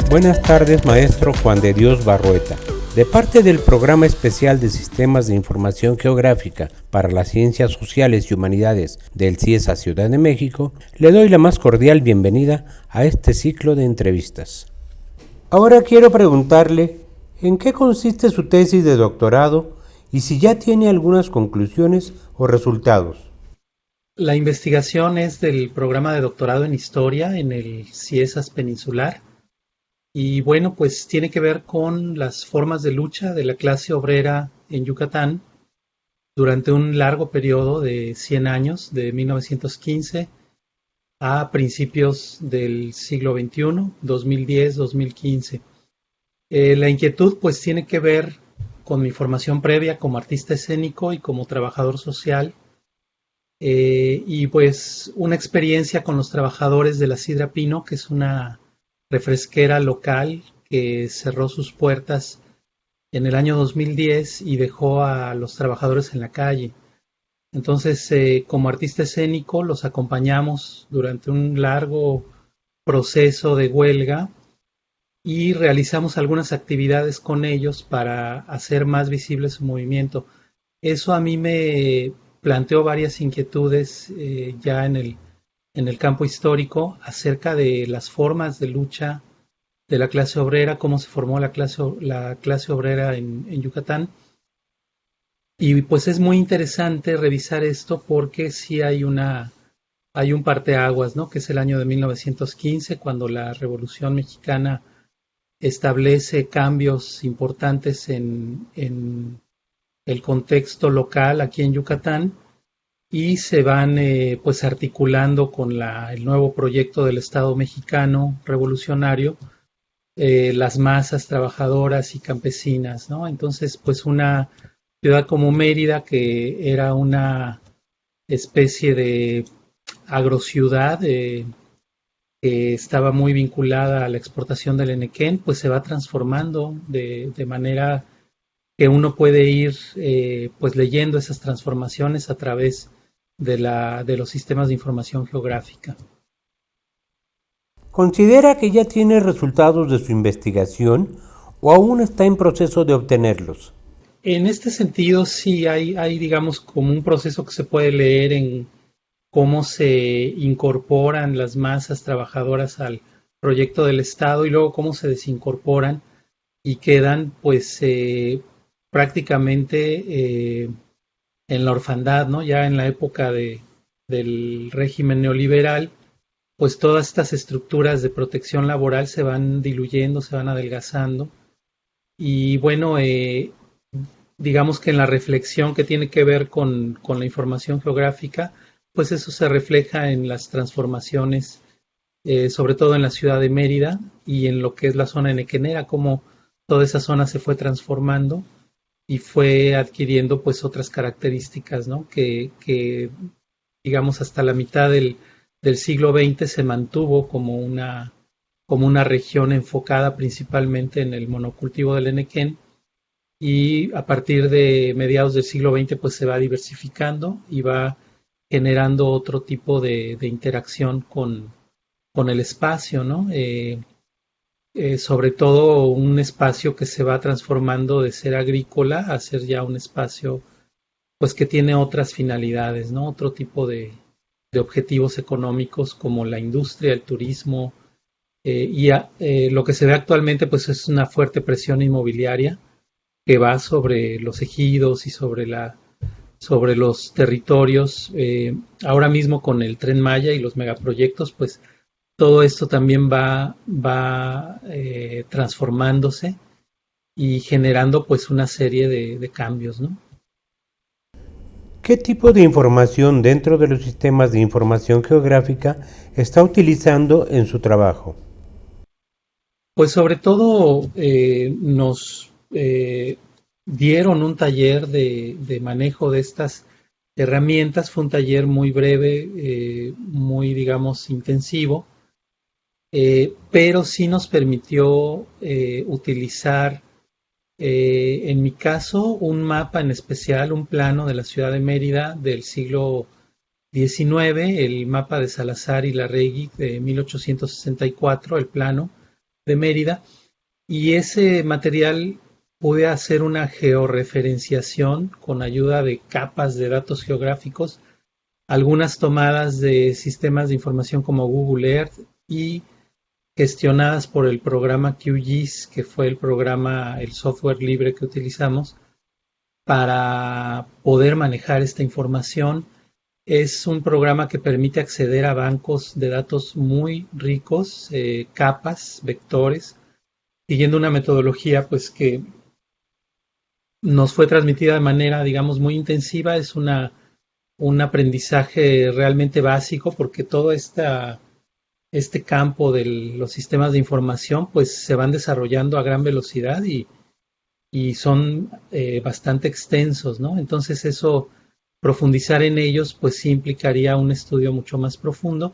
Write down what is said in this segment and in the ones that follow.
Buenas tardes, maestro Juan de Dios Barrueta. De parte del Programa Especial de Sistemas de Información Geográfica para las Ciencias Sociales y Humanidades del CIESA Ciudad de México, le doy la más cordial bienvenida a este ciclo de entrevistas. Ahora quiero preguntarle en qué consiste su tesis de doctorado y si ya tiene algunas conclusiones o resultados. La investigación es del programa de doctorado en Historia en el CIESAS Peninsular. Y bueno, pues tiene que ver con las formas de lucha de la clase obrera en Yucatán durante un largo periodo de 100 años, de 1915 a principios del siglo XXI, 2010-2015. La inquietud pues tiene que ver con mi formación previa como artista escénico y como trabajador social, y pues una experiencia con los trabajadores de la Sidra Pino, que es una refresquera local que cerró sus puertas en el año 2010 y dejó a los trabajadores en la calle. Entonces, como artista escénico, los acompañamos durante un largo proceso de huelga y realizamos algunas actividades con ellos para hacer más visible su movimiento. Eso a mí me planteó varias inquietudes ya en el campo histórico acerca de las formas de lucha de la clase obrera, cómo se formó la clase obrera en Yucatán. Y pues es muy interesante revisar esto porque sí hay un parteaguas, ¿no? Que es el año de 1915, cuando la Revolución Mexicana establece cambios importantes en el contexto local aquí en Yucatán, y se van pues articulando con el nuevo proyecto del Estado mexicano revolucionario, las masas trabajadoras y campesinas, ¿no? Entonces, pues una ciudad como Mérida, que era una especie de agrociudad que estaba muy vinculada a la exportación del enequén, pues se va transformando de manera que uno puede ir pues leyendo esas transformaciones a través de los sistemas de información geográfica. ¿Considera que ya tiene resultados de su investigación o aún está en proceso de obtenerlos? En este sentido, sí hay, digamos, como un proceso que se puede leer en cómo se incorporan las masas trabajadoras al proyecto del Estado y luego cómo se desincorporan y quedan, pues, prácticamente en la orfandad, ¿no? Ya en la época del régimen neoliberal, pues todas estas estructuras de protección laboral se van diluyendo, se van adelgazando. Y bueno, digamos que en la reflexión que tiene que ver con la información geográfica, pues eso se refleja en las transformaciones, sobre todo en la ciudad de Mérida y en lo que es la zona enequenera, cómo toda esa zona se fue transformando y fue adquiriendo pues otras características, ¿no? Que digamos hasta la mitad del siglo XX se mantuvo como una región enfocada principalmente en el monocultivo del enequén, y a partir de mediados del siglo XX pues se va diversificando y va generando otro tipo de interacción con el espacio, ¿no? Sobre todo un espacio que se va transformando de ser agrícola a ser ya un espacio pues que tiene otras finalidades, ¿no? Otro tipo de objetivos económicos como la industria, el turismo, lo que se ve actualmente pues es una fuerte presión inmobiliaria que va sobre los ejidos y sobre los territorios. Ahora mismo con el Tren Maya y los megaproyectos, pues todo esto también va transformándose y generando pues una serie de cambios, ¿no? ¿Qué tipo de información dentro de los sistemas de información geográfica está utilizando en su trabajo? Pues sobre todo nos dieron un taller de manejo de estas herramientas. Fue un taller muy breve, muy, digamos, intensivo, pero sí nos permitió utilizar, en mi caso, un mapa en especial, un plano de la ciudad de Mérida del siglo XIX, el mapa de Salazar y Larregui de 1864, el plano de Mérida, y ese material pude hacer una georreferenciación con ayuda de capas de datos geográficos, algunas tomadas de sistemas de información como Google Earth y gestionadas por el programa QGIS, que fue el programa, el software libre que utilizamos para poder manejar esta información. Es un programa que permite acceder a bancos de datos muy ricos, capas, vectores, siguiendo una metodología pues que nos fue transmitida de manera, digamos, muy intensiva. Es un aprendizaje realmente básico porque todo este campo de los sistemas de información pues se van desarrollando a gran velocidad y son bastante extensos, ¿no? Entonces eso, profundizar en ellos pues sí implicaría un estudio mucho más profundo,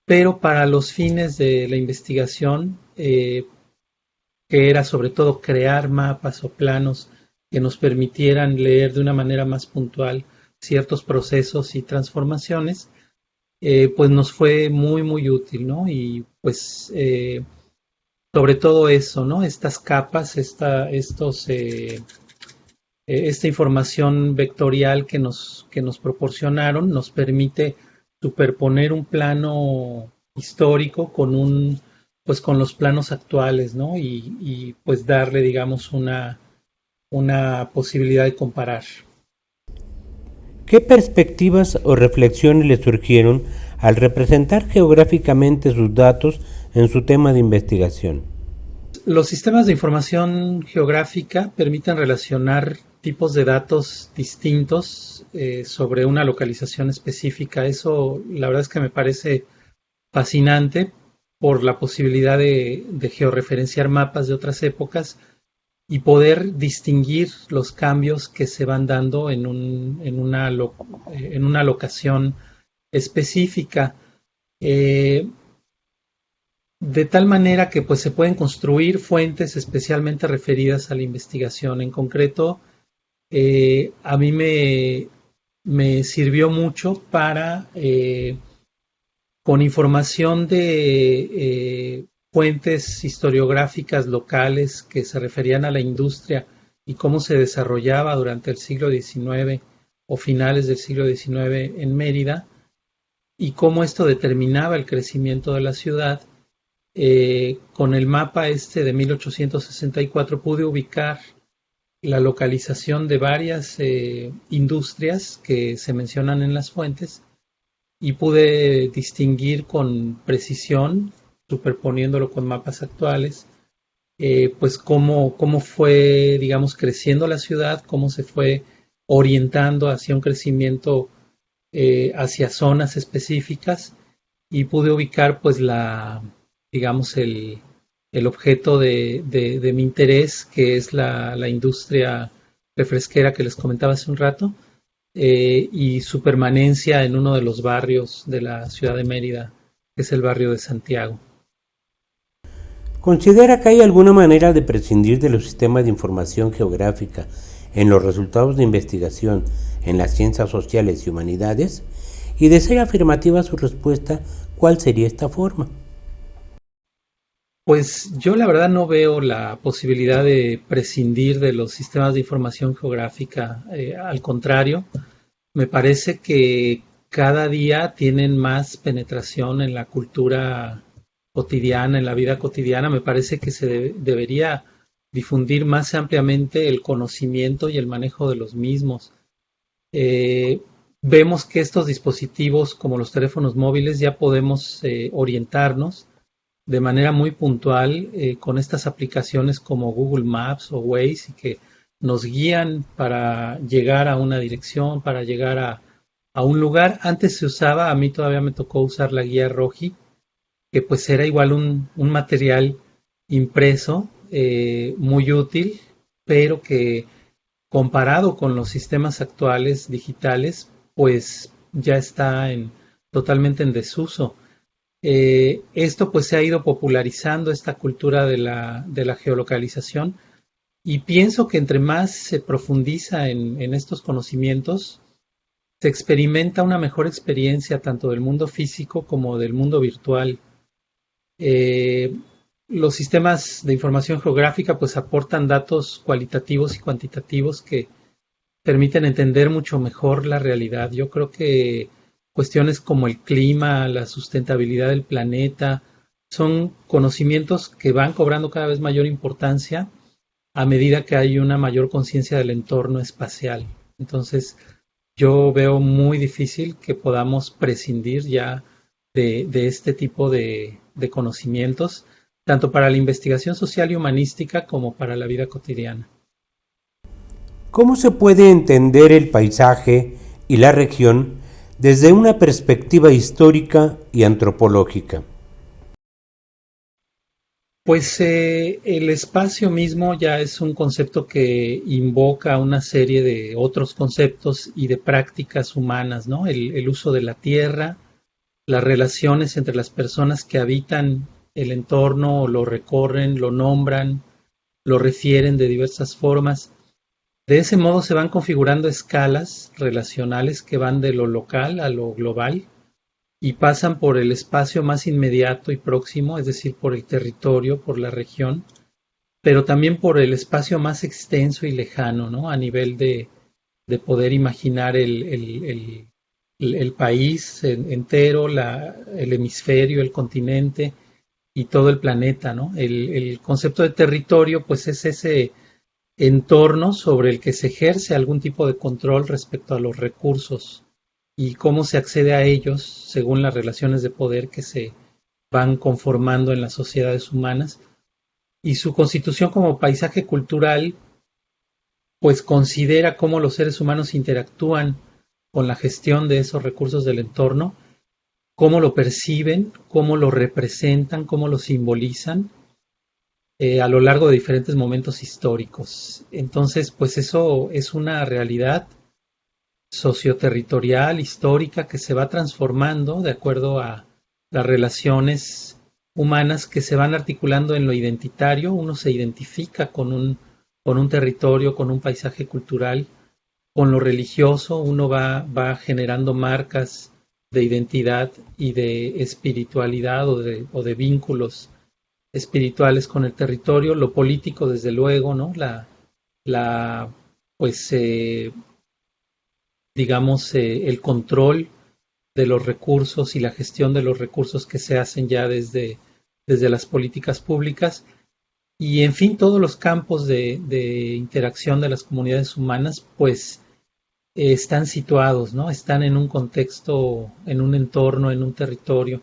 pero para los fines de la investigación, que era sobre todo crear mapas o planos que nos permitieran leer de una manera más puntual ciertos procesos y transformaciones, pues nos fue muy, muy útil, ¿no? Y pues sobre todo eso, ¿no? Estas capas, esta información vectorial que nos proporcionaron nos permite superponer un plano histórico con pues con los planos actuales, ¿no? Y pues darle, digamos, una posibilidad de comparar. ¿Qué perspectivas o reflexiones le surgieron al representar geográficamente sus datos en su tema de investigación? Los sistemas de información geográfica permiten relacionar tipos de datos distintos sobre una localización específica. Eso, la verdad es que me parece fascinante por la posibilidad de georreferenciar mapas de otras épocas y poder distinguir los cambios que se van dando en una locación específica. De tal manera que pues se pueden construir fuentes especialmente referidas a la investigación. En concreto, a mí me sirvió mucho para, con información de fuentes historiográficas locales que se referían a la industria y cómo se desarrollaba durante el siglo XIX o finales del siglo XIX en Mérida, y cómo esto determinaba el crecimiento de la ciudad. Con el mapa este de 1864 pude ubicar la localización de varias industrias que se mencionan en las fuentes y pude distinguir con precisión, superponiéndolo con mapas actuales, pues cómo fue, digamos, creciendo la ciudad, cómo se fue orientando hacia un crecimiento hacia zonas específicas, y pude ubicar pues digamos, el objeto de mi interés, que es la industria refresquera que les comentaba hace un rato, y su permanencia en uno de los barrios de la ciudad de Mérida, que es el barrio de Santiago. ¿Considera que hay alguna manera de prescindir de los sistemas de información geográfica en los resultados de investigación en las ciencias sociales y humanidades? Y de ser afirmativa su respuesta, ¿cuál sería esta forma? Pues yo la verdad no veo la posibilidad de prescindir de los sistemas de información geográfica. Al contrario, me parece que cada día tienen más penetración en la cultura cotidiana, en la vida cotidiana. Me parece que debería difundir más ampliamente el conocimiento y el manejo de los mismos. Eh, Vemos que estos dispositivos, como los teléfonos móviles, ya podemos orientarnos de manera muy puntual con estas aplicaciones como Google Maps o Waze, y que nos guían para llegar a una dirección, para llegar a un lugar. Antes se usaba, a mí todavía me tocó usar la guía Roji, que pues era igual un material impreso muy útil, pero que comparado con los sistemas actuales digitales, pues ya está totalmente en desuso. Esto pues se ha ido popularizando esta cultura de la geolocalización y pienso que entre más se profundiza en estos conocimientos, se experimenta una mejor experiencia tanto del mundo físico como del mundo virtual. Eh, los sistemas de información geográfica pues aportan datos cualitativos y cuantitativos que permiten entender mucho mejor la realidad. Yo creo que cuestiones como el clima, la sustentabilidad del planeta, son conocimientos que van cobrando cada vez mayor importancia a medida que hay una mayor conciencia del entorno espacial. Entonces, yo veo muy difícil que podamos prescindir ya de este tipo de conocimientos, tanto para la investigación social y humanística como para la vida cotidiana. ¿Cómo se puede entender el paisaje y la región desde una perspectiva histórica y antropológica? Pues el espacio mismo ya es un concepto que invoca una serie de otros conceptos y de prácticas humanas, ¿no? El uso de la tierra, las relaciones entre las personas que habitan el entorno, o lo recorren, lo nombran, lo refieren de diversas formas. De ese modo se van configurando escalas relacionales que van de lo local a lo global y pasan por el espacio más inmediato y próximo, es decir, por el territorio, por la región, pero también por el espacio más extenso y lejano, ¿no? A nivel de poder imaginar el país entero, el hemisferio, el continente y todo el planeta, ¿no? El concepto de territorio, pues es ese entorno sobre el que se ejerce algún tipo de control respecto a los recursos y cómo se accede a ellos según las relaciones de poder que se van conformando en las sociedades humanas. Y su constitución como paisaje cultural, pues considera cómo los seres humanos interactúan con la gestión de esos recursos del entorno, cómo lo perciben, cómo lo representan, cómo lo simbolizan a lo largo de diferentes momentos históricos. Entonces, pues eso es una realidad socioterritorial, histórica, que se va transformando de acuerdo a las relaciones humanas que se van articulando en lo identitario. Uno se identifica con un territorio, con un paisaje cultural, con lo religioso, uno va generando marcas de identidad y de espiritualidad o de vínculos espirituales con el territorio, lo político desde luego, ¿no? La pues digamos el control de los recursos y la gestión de los recursos que se hacen ya desde las políticas públicas y en fin todos los campos de interacción de las comunidades humanas pues están situados, ¿no? Están en un contexto, en un entorno, en un territorio.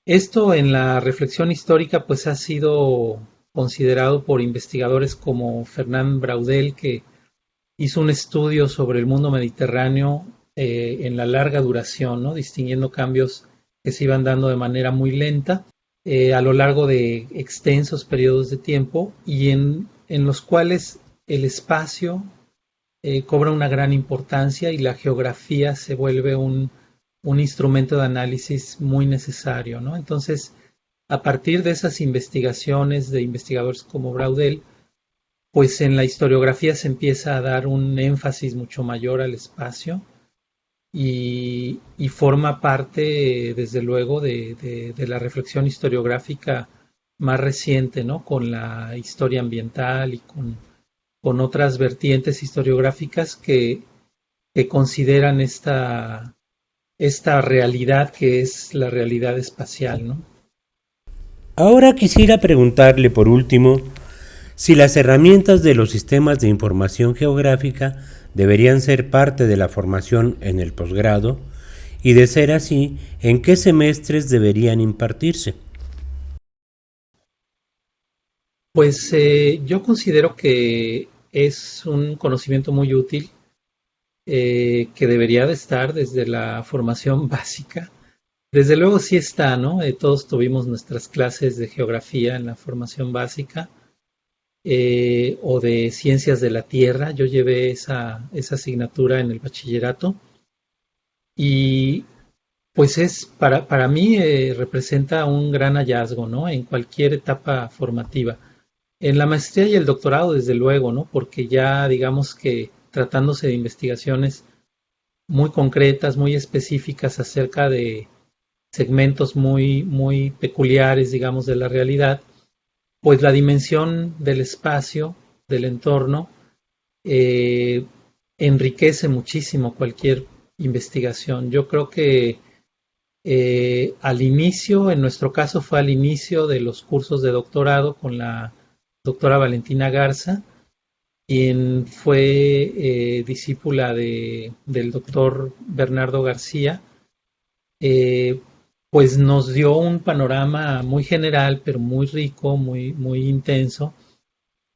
Esto en la reflexión histórica pues ha sido considerado por investigadores como Fernand Braudel, que hizo un estudio sobre el mundo mediterráneo en la larga duración, ¿no? Distinguiendo cambios que se iban dando de manera muy lenta a lo largo de extensos periodos de tiempo y en los cuales el espacio cobra una gran importancia y la geografía se vuelve un instrumento de análisis muy necesario, ¿no? Entonces, a partir de esas investigaciones de investigadores como Braudel, pues en la historiografía se empieza a dar un énfasis mucho mayor al espacio y forma parte, desde luego, de la reflexión historiográfica más reciente, ¿no? Con la historia ambiental y con otras vertientes historiográficas que consideran esta realidad que es la realidad espacial, ¿no? Ahora quisiera preguntarle por último si las herramientas de los sistemas de información geográfica deberían ser parte de la formación en el posgrado y, de ser así, ¿en qué semestres deberían impartirse? Pues yo considero que es un conocimiento muy útil que debería de estar desde la formación básica. Desde luego sí está, ¿no? Todos tuvimos nuestras clases de geografía en la formación básica, o de ciencias de la tierra. Yo llevé esa asignatura en el bachillerato y pues para mí representa un gran hallazgo, ¿no? En cualquier etapa formativa. En la maestría y el doctorado, desde luego, ¿no? Porque ya digamos que tratándose de investigaciones muy concretas, muy específicas acerca de segmentos muy peculiares, digamos, de la realidad, pues la dimensión del espacio, del entorno, enriquece muchísimo cualquier investigación. Yo creo que al inicio, en nuestro caso fue al inicio de los cursos de doctorado con la doctora Valentina Garza, quien fue discípula del doctor Bernardo García, pues nos dio un panorama muy general, pero muy rico, muy intenso,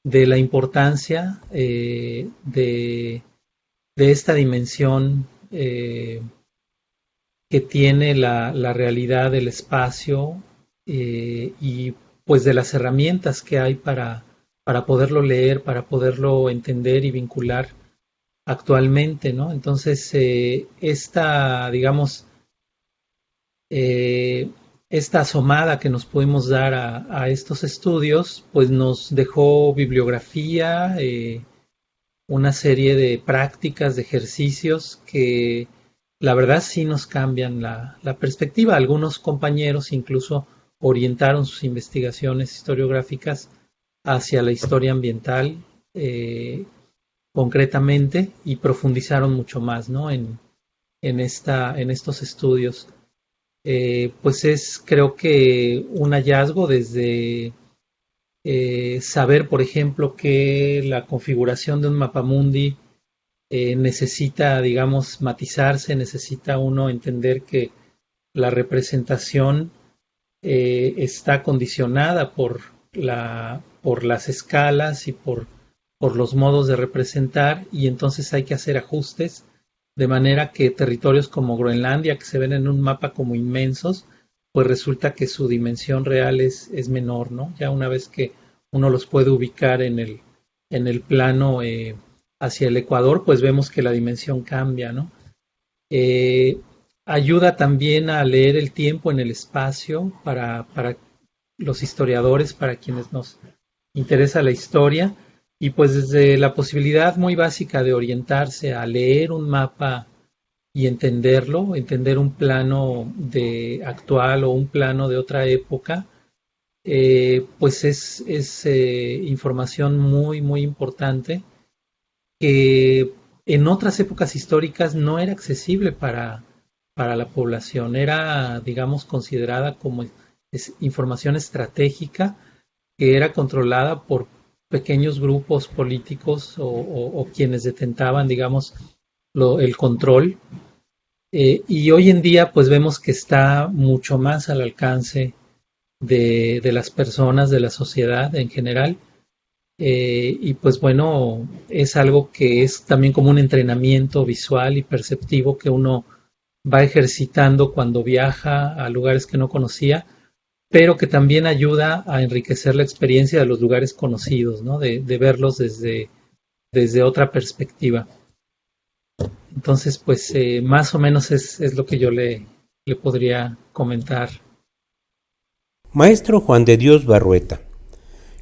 de la importancia de esta dimensión que tiene la realidad del espacio y pues de las herramientas que hay para poderlo leer, para poderlo entender y vincular actualmente, ¿no? Entonces, digamos, esta asomada que nos pudimos dar a estos estudios, pues nos dejó bibliografía, una serie de prácticas, de ejercicios que la verdad sí nos cambian la perspectiva. Algunos compañeros incluso orientaron sus investigaciones historiográficas hacia la historia ambiental concretamente y profundizaron mucho más, ¿no? en estos estudios. Pues creo que un hallazgo desde saber, por ejemplo, que la configuración de un mapamundi necesita, digamos, matizarse, necesita uno entender que la representación está condicionada por las escalas y por los modos de representar, y entonces hay que hacer ajustes de manera que territorios como Groenlandia, que se ven en un mapa como inmensos, pues resulta que su dimensión real es menor, ¿no? Ya una vez que uno los puede ubicar en el plano hacia el Ecuador, pues vemos que la dimensión cambia, ¿no? Ayuda también a leer el tiempo en el espacio para los historiadores, para quienes nos interesa la historia, y pues desde la posibilidad muy básica de orientarse a leer un mapa y entenderlo, entender un plano actual o un plano de otra época, pues es información muy importante que en otras épocas históricas no era accesible para la población, era, digamos, considerada como información estratégica que era controlada por pequeños grupos políticos o quienes detentaban, digamos, el control. Y hoy en día pues vemos que está mucho más al alcance de las personas, de la sociedad en general. Y pues bueno, es algo que es también como un entrenamiento visual y perceptivo que uno va ejercitando cuando viaja a lugares que no conocía, pero que también ayuda a enriquecer la experiencia de los lugares conocidos, ¿no? De verlos desde otra perspectiva. Entonces, pues más o menos es lo que yo le podría comentar. Maestro Juan de Dios Barrueta,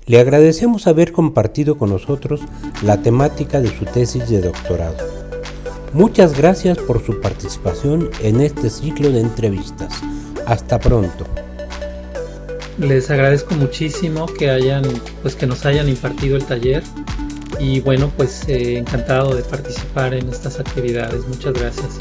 le agradecemos haber compartido con nosotros la temática de su tesis de doctorado. Muchas gracias por su participación en este ciclo de entrevistas. Hasta pronto. Les agradezco muchísimo que nos hayan impartido el taller y bueno, pues encantado de participar en estas actividades. Muchas gracias.